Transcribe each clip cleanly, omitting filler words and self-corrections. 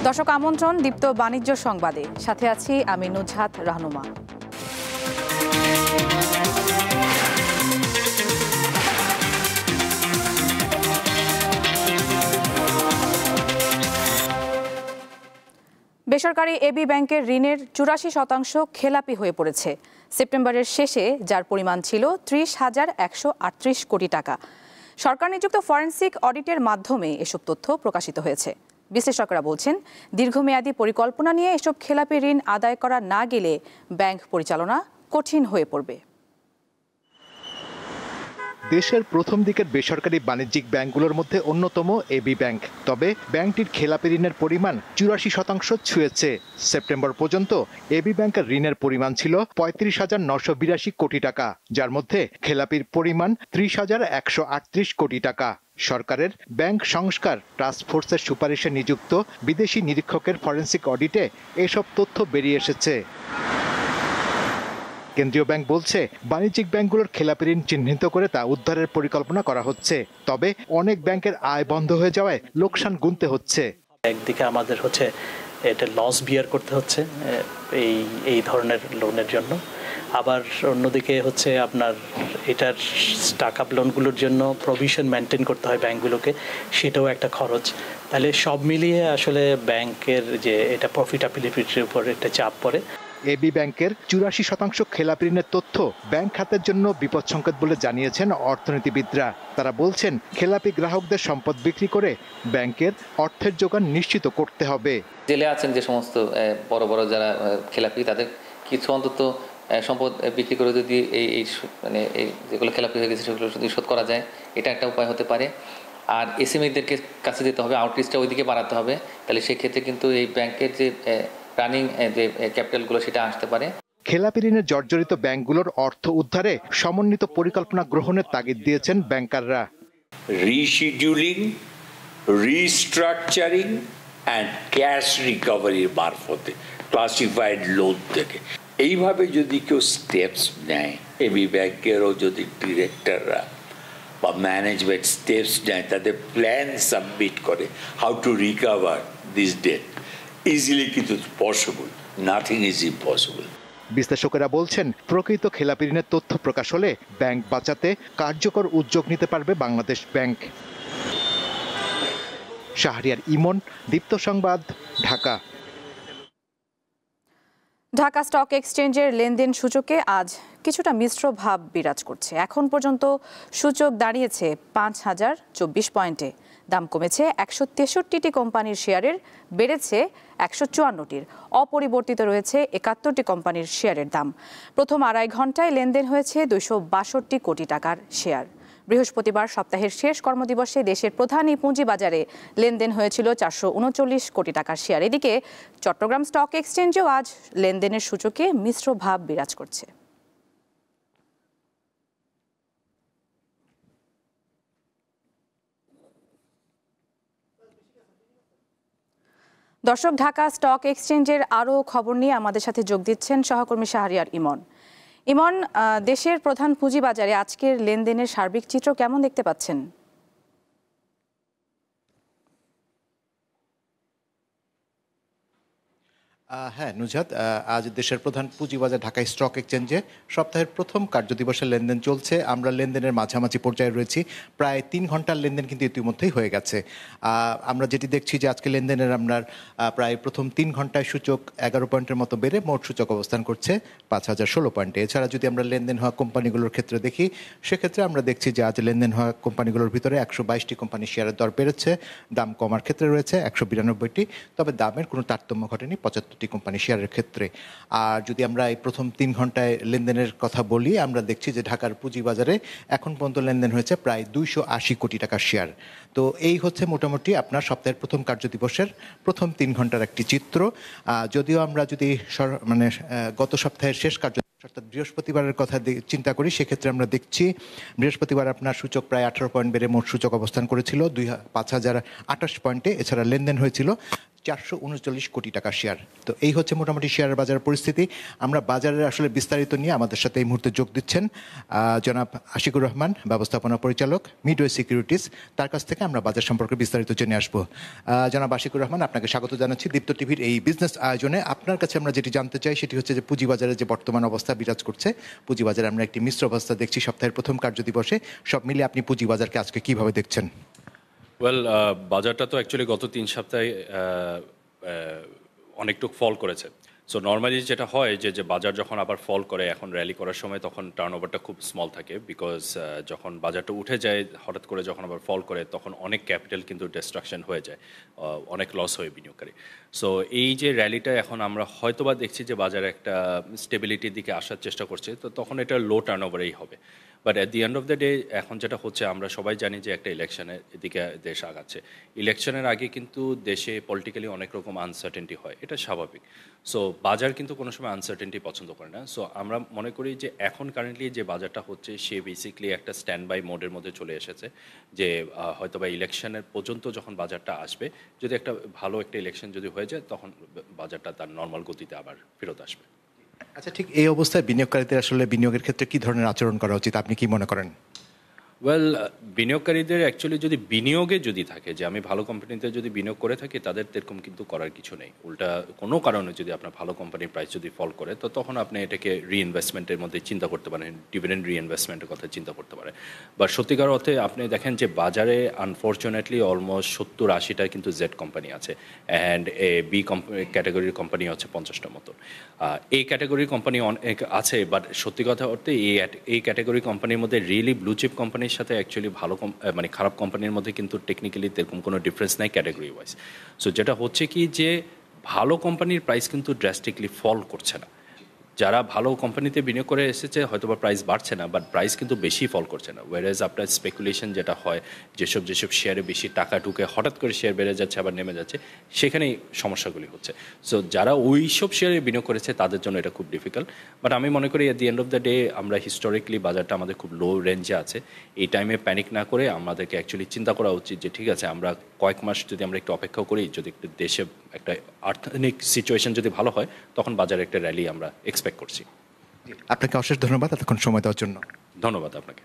দর্শক আমন্ত্রণ দীপ্ত বাণিজ্য সংবাদে, সাথে আছি আমি নুজহাত রাহনুমা। বেসরকারি এবি ব্যাংকের ঋণের ৮৪% খেলাপি হয়ে পড়েছে সেপ্টেম্বরের শেষে, যার পরিমাণ ছিল ৩০,১৩৮ কোটি টাকা। সরকার নিযুক্ত ফরেনসিক অডিটের মাধ্যমে এসব তথ্য প্রকাশিত হয়েছে। বিশ্লেষকরা বলছেন, দীর্ঘমেয়াদী পরিকল্পনা নিয়ে এসব খেলাপি ঋণ আদায় করা না গেলে ব্যাংক পরিচালনা কঠিন হয়ে পড়বে। দেশের প্রথম দিকের বেসরকারি বাণিজ্যিক ব্যাংকগুলোর মধ্যে অন্যতম এবি ব্যাংক। তবে ব্যাংকটির খেলাপি ঋণের পরিমাণ ৮৪% ছুঁয়েছে। সেপ্টেম্বর পর্যন্ত এবি ব্যাংকের ঋণের পরিমাণ ছিল ৩৫,৯৮২ কোটি টাকা, যার মধ্যে খেলাপির পরিমাণ ৩০,১৩৮ কোটি টাকা। সরকারের ব্যাংক সংস্কার টাস্কফোর্সের সুপারিশে নিযুক্ত বিদেশি নিরীক্ষকের ফরেনসিক অডিটে এসব তথ্য বেরিয়ে এসেছে। কেন্দ্রীয় ব্যাংক বলছে, বাণিজ্যিক ব্যাংকগুলোর খেলাপি ঋণ চিহ্নিত করে তা উদ্ধারের পরিকল্পনা করা হচ্ছে। তবে অনেক ব্যাংকের আয় বন্ধ হয়ে যাওয়ায় লোকসান গুনতে হচ্ছে। একদিকে আমাদের এটা লস বিয়ার করতে হচ্ছে এই ধরনের লোনের জন্য, আবার অন্যদিকে আপনার এটার স্টার্টআপ লোনগুলোর জন্য প্রভিশন মেনটেন করতে হয় ব্যাংকগুলোকে, সেটাও একটা খরচ। তাহলে সব মিলিয়ে আসলে ব্যাংকের যে এটা প্রফিটেবিলিটির উপর একটা চাপ পড়ে। এবি ব্যাংকের ৮৪% খেলাপি ঋণের তথ্য ব্যাংক খাতের জন্য বিপদ সংকেত বলে জানিয়েছেন অর্থনীতিবিদরা। তারা বলছেন, খেলাপি গ্রাহকদের সম্পদ বিক্রি করে ব্যাংকের অর্থের যোগান নিশ্চিত করতে হবে। জেলে আছেন যে সমস্ত বড় বড় যারা খেলাপি, তাদের কিছু অন্তত সম্পদ বিক্রি করে যদি এই যেগুলো খেলাপি হয়ে গেছে সেগুলো যদি শোধ করা যায়, এটা একটা উপায় হতে পারে। আর এসএমইদেরকে কাছে যেতে হবে, আউটরিচটা ওইদিকে বাড়াতে হবে। তাহলে সেক্ষেত্রে কিন্তু এই ব্যাংকের যে রানিং যে ক্যাপিটালগুলো সেটা আসতে পারে। খেলাপি ঋণে জর্জরিত ব্যাংকগুলোর অর্থ উদ্ধারে সমন্বিত পরিকল্পনা গ্রহণের তাগিদ দিয়েছেন ব্যাংকাররা। রিশিডিউলিং, রিস্ট্রাকচারিং অ্যান্ড ক্যাশ রিকভারির মারফতে ক্লাসিফাইড লোন থেকে এইভাবে যদি কেউ স্টেপস নেয়, এবি ব্যাংকেরও যদি ডিরেক্টররা বা ম্যানেজমেন্ট স্টেপস নেয়, তাদের প্ল্যান সাবমিট করে how to recover this debt, easily কিন্তু পসিবল, নাথিং ইজ ইম্পসিবল। বিশ্লেষকেরা বলছেন, প্রকৃত খেলাপি ঋণের তথ্য প্রকাশ হলে ব্যাংক বাঁচাতে কার্যকর উদ্যোগ নিতে পারবে বাংলাদেশ ব্যাংক। শাহরিয়ার ইমন, দীপ্ত সংবাদ, ঢাকা। ঢাকা স্টক এক্সচেঞ্জের লেনদেন সূচকে আজ কিছুটা মিশ্র ভাব বিরাজ করছে। এখন পর্যন্ত সূচক দাঁড়িয়েছে ৫,০২৪ পয়েন্টে। দাম কমেছে ১৬৩টি কোম্পানির শেয়ারের, বেড়েছে ১৫৪টির। অপরিবর্তিত রয়েছে ৭১টি কোম্পানির শেয়ারের দাম। প্রথম আড়াই ঘন্টায় লেনদেন হয়েছে ২৬২ কোটি টাকার শেয়ার। বৃহস্পতিবার সপ্তাহের শেষ কর্মদিবসে দেশের প্রধান এই পুঁজিবাজারে লেনদেন হয়েছিল ৪৩৯ কোটি টাকার শেয়ার। এদিকে চট্টগ্রাম স্টক এক্সচেঞ্জেও আজ লেনদেনের সূচকে মিশ্র ভাব বিরাজ করছে। দর্শক, ঢাকা স্টক এক্সচেঞ্জের আরও খবর নিয়ে আমাদের সাথে যোগ দিচ্ছেন সহকর্মী শাহরিয়ার ইমন। ইমন, দেশের প্রধান পুঁজিবাজারে আজকের লেনদেনের সার্বিক চিত্র কেমন দেখতে পাচ্ছেন? হ্যাঁ নুজহাত, আজ দেশের প্রধান পুঁজিবাজার ঢাকা স্টক এক্সচেঞ্জে সপ্তাহের প্রথম কার্যদিবসের লেনদেন চলছে। আমরা লেনদেনের মাঝামাঝি পর্যায়ে রয়েছি। প্রায় ৩ ঘন্টার লেনদেন কিন্তু ইতিমধ্যেই হয়ে গেছে। আমরা যেটি দেখছি যে আজকে লেনদেনের আপনার প্রায় প্রথম ৩ ঘন্টায় সূচক ১১ পয়েন্টের মতো বেড়ে মোট সূচক অবস্থান করছে ৫,০১৬ পয়েন্টে। এছাড়া যদি আমরা লেনদেন হওয়া কোম্পানিগুলোর ক্ষেত্রে দেখি, সেক্ষেত্রে আমরা দেখছি যে আজ লেনদেন হওয়া কোম্পানিগুলোর ভিতরে ১২২টি কোম্পানির শেয়ারের দর বেড়েছে। দাম কমার ক্ষেত্রে রয়েছে ১৯২টি, তবে দামের কোনো তারতম্য ঘটেনি ৭৫টি কোম্পানি শেয়ারের ক্ষেত্রে। আর যদি আমরা এই প্রথম ৩ ঘন্টায় লেনদেনের কথা বলি, আমরা দেখছি যে ঢাকার পুঁজিবাজারে এখন পর্যন্ত লেনদেন হয়েছে প্রায় ২৮০ কোটি টাকার শেয়ার। তো এই হচ্ছে মোটামুটি আপনার সপ্তাহের প্রথম কার্যদিবসের প্রথম ৩ ঘন্টার একটি চিত্র। যদিও আমরা যদি গত সপ্তাহের শেষ অর্থাৎ বৃহস্পতিবারের কথা চিন্তা করি, সেক্ষেত্রে আমরা দেখছি বৃহস্পতিবার আপনার সূচক প্রায় ১৮ পয়েন্ট বেড়ে মোট সূচক অবস্থান করেছিল ৫,০২৮ পয়েন্টে। এছাড়া লেনদেন হয়েছিল 439 কোটি টাকা শেয়ার। তো এই হচ্ছে মোটামুটি শেয়ারের বাজার পরিস্থিতি। আমরা বাজারের আসলে বিস্তারিত নিয়ে আমাদের সাথে এই মুহূর্তে যোগ দিচ্ছেন জনাব আশিকুর রহমান, ব্যবস্থাপনা পরিচালক, মিডওয়ে সিকিউরিটিজ। তার কাছ থেকে আমরা বাজার সম্পর্কে বিস্তারিত জেনে আসবো। জনাব আশিকুর রহমান, আপনাকে স্বাগত জানাচ্ছি দীপ্ত টিভির এই বিজনেস আয়োজনে। আপনার কাছে আমরা যেটি জানতে চাই সেটি হচ্ছে যে পুঁজিবাজারে যে বর্তমান অবস্থা বিরাজ করছে, পুঁজিবাজারে আমরা একটি মিশ্র অবস্থা দেখছি সপ্তাহের প্রথম কার্যদিবসে। সব মিলিয়ে আপনি পুঁজিবাজারকে আজকে কিভাবে দেখছেন? ওয়েল, বাজারটা তো অ্যাকচুয়ালি গত 3 সপ্তাহে অনেকটুকু ফল করেছে। সো নর্মালি যেটা হয় যে বাজার যখন আবার ফল করে, এখন র্যালি করার সময় তখন টার্নওভারটা খুব স্মল থাকে, বিকজ যখন বাজারটা উঠে যায় হঠাৎ করে যখন আবার ফল করে তখন অনেক ক্যাপিটাল কিন্তু ডিস্ট্রাকশন হয়ে যায়, অনেক লস হয় বিনিয়োগকারী। সো এই যে র্যালিটা এখন আমরা হয়তোবা দেখছি যে বাজারে একটা স্টেবিলিটির দিকে আসার চেষ্টা করছে, তো তখন এটা লো টার্নওভারেই হবে। But at the end of the day এখন যেটা হচ্ছে আমরা সবাই জানি যে একটা ইলেকশনের দিকে দেশ আগাচ্ছে। ইলেকশনের আগে কিন্তু দেশে পলিটিক্যালি অনেক রকম আনসার্টেনটি হয়, এটা স্বাভাবিক। সো বাজার কিন্তু কোনো সময় আনসার্টেনটি পছন্দ করে না। সো আমরা মনে করি যে এখন কারেন্টলি যে বাজারটা হচ্ছে সে বেসিকলি একটা স্ট্যান্ড বাই মোডের মধ্যে চলে এসেছে, যে হয়তো বা ইলেকশনের পর্যন্ত যখন বাজারটা আসবে, যদি একটা ভালো একটা ইলেকশন যদি হয়ে যায় তখন বাজারটা তার নর্মাল গতিতে আবার ফেরত আসবে। আচ্ছা, ঠিক এই অবস্থায় বিনিয়োগকারীদের আসলে বিনিয়োগের ক্ষেত্রে কি ধরনের আচরণ করা উচিত, আপনি কি মনে করেন? ওয়েল, বিনিয়োগকারীদের অ্যাকচুয়ালি যদি বিনিয়োগে যদি থাকে যে আমি ভালো কোম্পানিতে যদি বিনিয়োগ করে থাকি, তাদের এরকম কিন্তু করার কিছু নেই। উল্টা কোনো কারণে যদি আপনার ভালো কোম্পানির প্রাইস যদি ফল করে, তো তখন আপনি এটাকে রিইনভেস্টমেন্টের মধ্যে চিন্তা করতে পারেন, ডিভিডেন্ড রিইনভেস্টমেন্টের কথা চিন্তা করতে পারেন। বা সত্যিকার অর্থে আপনি দেখেন যে বাজারে আনফর্চুনেটলি অলমোস্ট 70-80টা কিন্তু জেড কোম্পানি আছে, অ্যান্ড বি ক্যাটাগরির কোম্পানি হচ্ছে 50টার মতো। এই ক্যাটাগরির কোম্পানি অনেক আছে, বাট সত্যি কথা অর্থে এই ক্যাটাগরি কোম্পানির মধ্যে রিয়েলি ব্লু চিপ কোম্পানির সাথে অ্যাকচুয়ালি ভালো মানে খারাপ কোম্পানির মধ্যে কিন্তু টেকনিক্যালি এরকম কোনো ডিফারেন্স নাই ক্যাটাগরি ওয়াইজ। সো যেটা হচ্ছে কি যে ভালো কোম্পানির প্রাইস কিন্তু ড্রাস্টিকলি ফল করছে না। যারা ভালো কোম্পানিতে বিনিয়োগ করে এসেছে হয়তো বা প্রাইস বাড়ছে না, বাট প্রাইস কিন্তু বেশি ফল করছে না। ওয়ারেজ আপনার স্পেকুলেশন যেটা হয়, যেসব শেয়ারে বেশি টাকা ঢুকে হঠাৎ করে শেয়ার বেড়ে যাচ্ছে আবার নেমে যাচ্ছে, সেখানেই সমস্যাগুলি হচ্ছে। সো যারা ওই সব শেয়ারে বিনিয়োগ করেছে তাদের জন্য এটা খুব ডিফিকাল্ট। বাট আমি মনে করি at the end of the day আমরা হিস্টোরিক্যালি বাজারটা আমাদের খুব লো রেঞ্জে আছে। এই টাইমে প্যানিক না করে আমাদেরকে অ্যাকচুয়ালি চিন্তা করা উচিত যে ঠিক আছে, আমরা কয়েক মাস যদি আমরা একটু অপেক্ষা করি, যদি একটু দেশে একটা আর্থিক সিচুয়েশন যদি ভালো হয়, তখন বাজারে একটা র্যালি আমরা এক্সপেক্ট করছি। আপনাকে অশেষ ধন্যবাদ এতক্ষণ সময় দেওয়ার জন্য। ধন্যবাদ আপনাকে।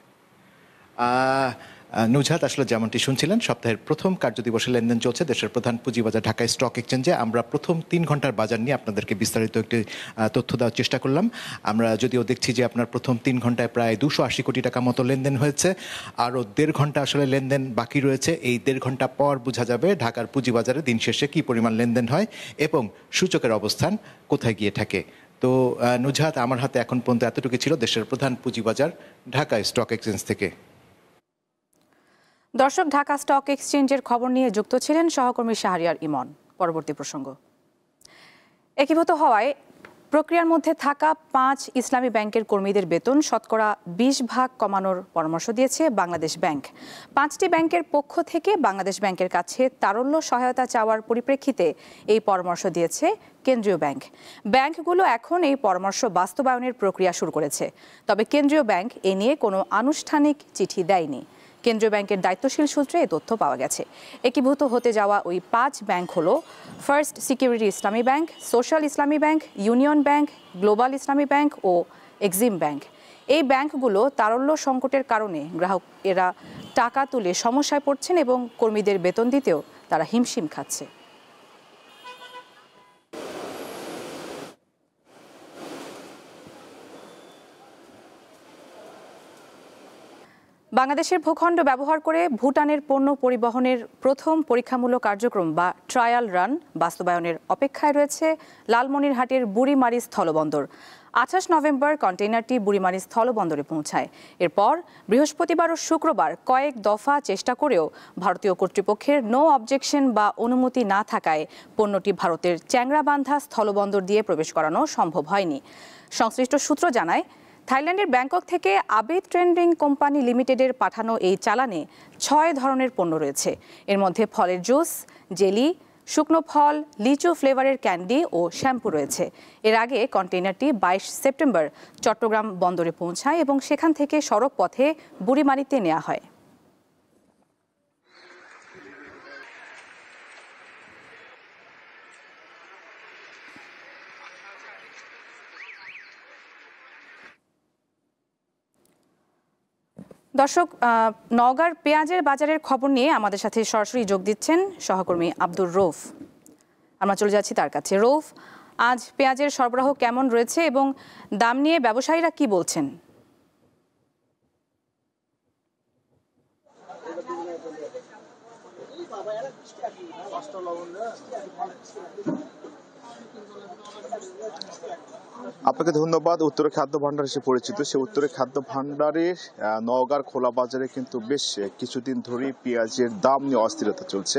নুজহাত, আসলে যেমনটি শুনছিলেন, সপ্তাহের প্রথম কার্যদিবসে লেনদেন চলছে দেশের প্রধান পুঁজিবাজার ঢাকা স্টক এক্সচেঞ্জে। আমরা প্রথম 3 ঘন্টার বাজার নিয়ে আপনাদেরকে বিস্তারিত একটি তথ্য দেওয়ার চেষ্টা করলাম। আমরা যদিও দেখছি যে আপনার প্রথম 3 ঘন্টায় প্রায় 280 কোটি টাকা মতো লেনদেন হয়েছে, আরও 1.5 ঘন্টা আসলে লেনদেন বাকি রয়েছে। এই 1.5 ঘন্টা পর বোঝা যাবে ঢাকার পুঁজিবাজারে দিন শেষে কী পরিমাণ লেনদেন হয় এবং সূচকের অবস্থান কোথায় গিয়ে থাকে। তো নুজহাত, আমার হাতে এখন পর্যন্ত এতটুকু ছিল দেশের প্রধান পুঁজিবাজার ঢাকা স্টক এক্সচেঞ্জ থেকে। দর্শক, ঢাকা স্টক এক্সচেঞ্জের খবর নিয়ে যুক্ত ছিলেন সহকর্মী শাহরিয়ার ইমন। পরবর্তী প্রসঙ্গ, একীভূত হওয়ায় প্রক্রিয়ার মধ্যে থাকা 5 ইসলামী ব্যাংকের কর্মীদের বেতন শতকরা 20% কমানোর পরামর্শ দিয়েছে বাংলাদেশ ব্যাংক। 5টি ব্যাংকের পক্ষ থেকে বাংলাদেশ ব্যাংকের কাছে তারল্য সহায়তা চাওয়ার পরিপ্রেক্ষিতে এই পরামর্শ দিয়েছে কেন্দ্রীয় ব্যাংক। ব্যাংকগুলো এখন এই পরামর্শ বাস্তবায়নের প্রক্রিয়া শুরু করেছে, তবে কেন্দ্রীয় ব্যাংক এ নিয়ে কোনো আনুষ্ঠানিক চিঠি দেয়নি। কেন্দ্রীয় ব্যাংকের দায়িত্বশীল সূত্রে এই তথ্য পাওয়া গেছে। একীভূত হতে যাওয়া ওই 5 ব্যাংক হলো ফার্স্ট সিকিউরিটি ইসলামী ব্যাংক, সোশ্যাল ইসলামী ব্যাংক, ইউনিয়ন ব্যাংক, গ্লোবাল ইসলামী ব্যাংক ও এক্সিম ব্যাংক। এই ব্যাংকগুলো তারল্য সংকটের কারণে গ্রাহকেরা টাকা তুলে সমস্যায় পড়ছেন এবং কর্মীদের বেতন দিতেও তারা হিমশিম খাচ্ছে। বাংলাদেশের ভূখণ্ড ব্যবহার করে ভুটানের পণ্য পরিবহনের প্রথম পরীক্ষামূলক কার্যক্রম বা ট্রায়াল রান বাস্তবায়নের অপেক্ষায় রয়েছে লালমনিরহাটের বুড়িমারি স্থলবন্দর। 28 নভেম্বর কন্টেইনারটি বুড়িমারি স্থলবন্দরে পৌঁছায়। এরপর বৃহস্পতিবার ও শুক্রবার কয়েক দফা চেষ্টা করেও ভারতীয় কর্তৃপক্ষের নো অবজেকশন বা অনুমতি না থাকায় পণ্যটি ভারতের চ্যাংরাবান্ধা স্থলবন্দর দিয়ে প্রবেশ করানো সম্ভব হয়নি। সংশ্লিষ্ট সূত্র জানায়, থাইল্যান্ডের ব্যাংকক থেকে আবিদ ট্রেন্ডিং কোম্পানি লিমিটেডের পাঠানো এই চালানে 6 ধরনের পণ্য রয়েছে। এর মধ্যে ফলের জুস, জেলি, শুকনো ফল, লিচু ফ্লেভারের ক্যান্ডি ও শ্যাম্পু রয়েছে। এর আগে কন্টেইনারটি 22 সেপ্টেম্বর চট্টগ্রাম বন্দরে পৌঁছায় এবং সেখান থেকে সড়ক পথে বুড়িমারিতে নেওয়া হয়। দর্শক, নওগাঁর পেঁয়াজের বাজারের খবর নিয়ে আমাদের সাথে সরাসরি যোগ দিচ্ছেন সহকর্মী আব্দুর রৌফ। আমরা চলে যাচ্ছি তার কাছে। রৌফ, আজ পেঁয়াজের সরবরাহ কেমন রয়েছে এবং দাম নিয়ে ব্যবসায়ীরা কি বলছেন? আপনাকে ধন্যবাদ। উত্তরে খাদ্য ভান্ডার হিসেবে পরিচিত সেই উত্তরে খাদ্য ভান্ডারের নওগাঁর খোলা বাজারে কিন্তু বেশ কিছুদিন ধরেই পেঁয়াজের দাম নিয়ে অস্থিরতা চলছে।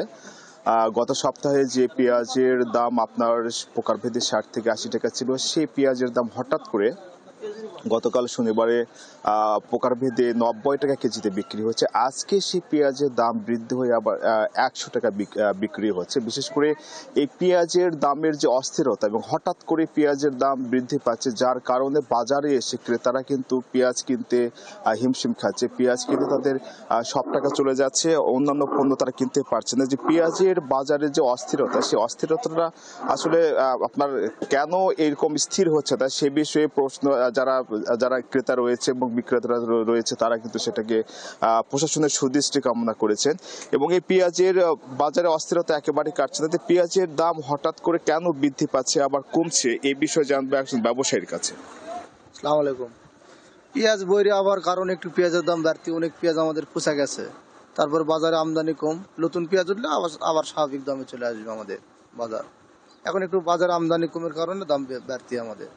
গত সপ্তাহে যে পেঁয়াজের দাম আপনার প্রকারভেদে 60 থেকে 80 টাকা ছিল, সেই পেঁয়াজের দাম হঠাৎ করে গতকাল শনিবারে প্রকারভেদে 90 টাকা কেজিতে বিক্রি হচ্ছে। আজকে সেই পেঁয়াজের দাম বৃদ্ধি হয়ে আবার 100 টাকা বিক্রি হচ্ছে। বিশেষ করে এই পেঁয়াজের দামের যে অস্থিরতা এবং হঠাৎ করে পেঁয়াজের দাম বৃদ্ধি পাচ্ছে, যার কারণে বাজারে এসে ক্রেতারা কিন্তু পেঁয়াজ কিনতে হিমশিম খাচ্ছে। পেঁয়াজ কিনতে তাদের সব টাকা চলে যাচ্ছে, অন্যান্য পণ্য তারা কিনতে পারছে না। যে পেঁয়াজের বাজারে যে অস্থিরতা, সেই অস্থিরতাটা আসলে আপনার কেন এরকম স্থির হচ্ছে তা সে বিষয়ে প্রশ্ন যারা ক্রেতা রয়েছে এবং বিক্রেতারা রয়েছে তারা কিন্তু সেটাকে প্রশাসনের সুদৃষ্টি কামনা করেছেন। এবং এই পেঁয়াজের বাজারে অস্থিরতা একেবারে কাটছে না। পেঁয়াজের দাম হঠাৎ করে কেন বৃদ্ধি পাচ্ছে আবার কমছে, এই বিষয়ে জানবো একজন ব্যবসায়ীর কাছে। আসসালামু আলাইকুম। পেঁয়াজ বইরে আবার কারণ একটু পেঁয়াজের দাম বাড়তি, অনেক পেঁয়াজ আমাদের পোষা গেছে, তারপর বাজারে আমদানি কম, নতুন পেঁয়াজ উঠলে আবার স্বাভাবিক দামে চলে আসবে আমাদের বাজার। এখন একটু বাজারে আমদানি কমের কারণে দাম বাড়তি আমাদের।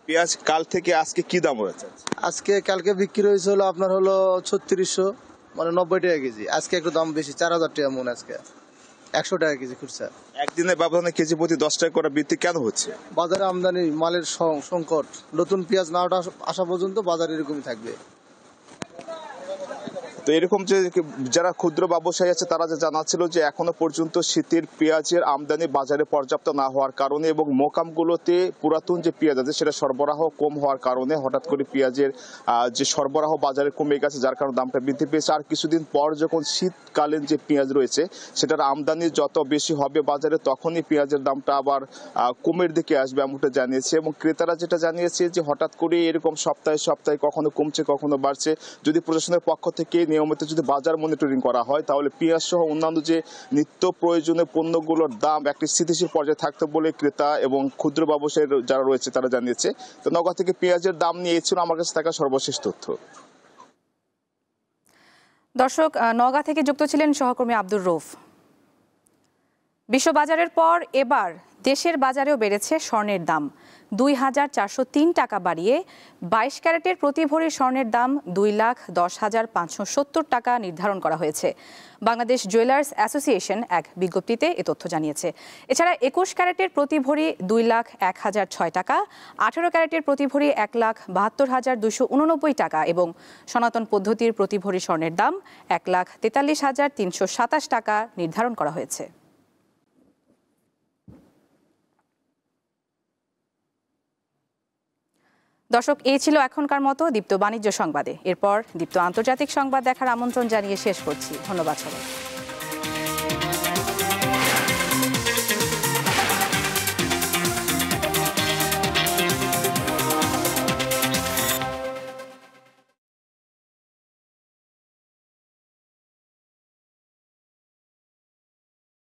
পেঁয়াজ কাল থেকে আজকে কি দাম হয়েছে? আজকে কালকে বিক্রি হয়েছে হলো আপনার হলো 3600, মানে 90 টাকা কেজি। আজকে একটু দাম বেশি, 4000 টাকা মন, আজকে 100 টাকা কেজি খুচরা। একদিনের ব্যবধানে কেজি প্রতি 10 টাকা করে বৃদ্ধি কেন হচ্ছে? বাজারে আমদানি মালের সংকট, নতুন পেঁয়াজ না আসা পর্যন্ত বাজার এরকমই থাকবে। তো এরকম যে যারা ক্ষুদ্র ব্যবসায়ী আছে তারা যে জানাচ্ছিল যে এখনো পর্যন্ত শীতের পেঁয়াজের আমদানি বাজারে পর্যাপ্ত না হওয়ার কারণে এবং মোকামগুলোতে পুরাতন যে পেঁয়াজ আছে সেটা সরবরাহ কম হওয়ার কারণে হঠাৎ করে পেঁয়াজের যে সরবরাহ বাজারে কমে গেছে, যার কারণে দামটা বৃদ্ধি পেয়েছে। আর কিছুদিন পর যখন শীতকালীন যে পেঁয়াজ রয়েছে সেটার আমদানি যত বেশি হবে বাজারে, তখনই পেঁয়াজের দামটা আবার কমের দিকে আসবে এমনটা জানিয়েছে। এবং ক্রেতারা যেটা জানিয়েছে যে হঠাৎ করে এরকম সপ্তাহে সপ্তাহে কখনো কমছে কখনো বাড়ছে। যদি প্রশাসনের পক্ষ থেকে নিয়মিত যদি বাজার মনিটরিং করা হয় তাহলে পেঁয়াজ সহ অন্যান্য যে নিত্য প্রয়োজনীয় পণ্যগুলোর দাম একটি স্থিতিশীল পর্যায়ে থাকতে বলে ক্রেতা এবং ক্ষুদ্র ব্যবসায়ী যারা রয়েছে তারা জানিয়েছে। তো নওগাঁ থেকে পেঁয়াজের দাম নিয়ে ছিল আমার কাছে থাকা সর্বশেষ তথ্য। দর্শক, নওগাঁ থেকে যুক্ত ছিলেন সহকর্মী আব্দুর রৌফ। বিশ্ববাজারের পর এবার দেশের বাজারেও বেড়েছে স্বর্ণের দাম। 2403 টাকা বাড়িয়ে 22 ক্যারেটের প্রতি ভরি স্বর্ণের দাম 2,10,570 টাকা নির্ধারণ করা হয়েছে। বাংলাদেশ জুয়েলার্স অ্যাসোসিয়েশন এক বিজ্ঞপ্তিতে এ তথ্য জানিয়েছে। এছাড়া 21 ক্যারেটের প্রতি ভরি 2,01,006 টাকা, 18 ক্যারেটের প্রতি ভরি 1,72,289 টাকা এবং সনাতন পদ্ধতির প্রতি ভরি স্বর্ণের দাম 1,43,327 টাকা নির্ধারণ করা হয়েছে। দর্শক, এই ছিল এখনকার মতো দীপ্ত বাণিজ্য সংবাদে। এরপর দীপ্ত আন্তর্জাতিক সংবাদ দেখার আমন্ত্রণ জানিয়ে শেষ করছি। ধন্যবাদ সবাই।